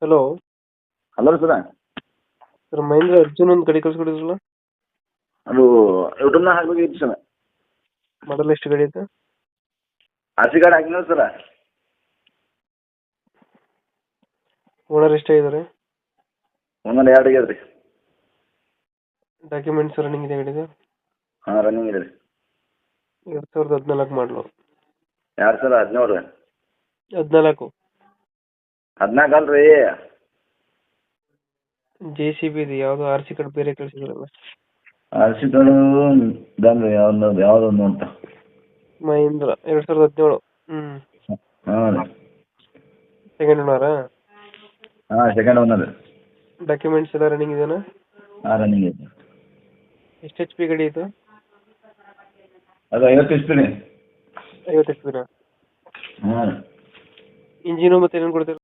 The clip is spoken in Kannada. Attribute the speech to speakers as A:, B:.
A: Hello
B: hello sir.
A: Sir Mahindra Arjun ಒಂದು ಗಾಡಿ ಕಳ್ಸ್ಕೊಡಿದ್ರಲ್ಲ,
B: ಅದು ಯೂಟ್ಯೂಬ್ನಾಗ ಹಾಕ್ಬೇಕಿತ್ತು ಸರ.
A: ಮಾಡಲ್ ಎಷ್ಟು ಗಾಡಿ ಐತೆ?
B: ಆರ್ ಸಿ ಕಾರ್ಡ್ ಹಾಕಿನ ಸರ.
A: ಓನರ್ ಎಷ್ಟಾಗಿದ್ದಾರೆ?
B: ಒಂದೊಂದು 2 ಆಗ್ಯದ ರೀ.
A: ಡಾಕ್ಯುಮೆಂಟ್ಸ್ ರನ್ನಿಂಗ್ ಇದೆ ಗಾಡಿದು?
B: ಹಾಂ ರನ್ನಿಂಗ್ ಇದೆ ರೀ.
A: 2014 ಮಾಡಲು.
B: 2017 ರೀ.
A: 14
B: 14 ಅಲ್ರಿ.
A: JCB ಇದೆ, ಯಾವುದು ಆರ್ ಸಿ ಕಾರ್ಡ್ ಬೇರೆ ಕಳಿಸಿದ್ರಲ್ಲ?
B: ಆರ್ ಸಿ ಕಾರ್ಡು ಇದಾನ್ರಿ, ಯಾವುದೊಂದು ಅಂತ.
A: ಮಹೇಂದ್ರ 2017.
B: ಹಾಂ ರೀ.
A: ಸೆಕೆಂಡ್ ಓನರಾ?
B: ಹಾಂ ಸೆಕೆಂಡ್ ಓನರ್.
A: ಡಾಕ್ಯುಮೆಂಟ್ಸ್ ಎಲ್ಲ ರನ್ನಿಂಗ್ ಇದೆಯಾ?
B: ಹಾಂ ರನ್ನಿಂಗ್ ಐತೆ.
A: ಎಷ್ಟು HP ಗಾಡಿ ಇದು?
B: ಅದು 50 HP ರೀ.
A: 50 HP.
B: ಹಾಂ.
A: ಇಂಜಿನು ಮತ್ತೆ ಏನೇನು ಕೊಡ್ತೀರಾ?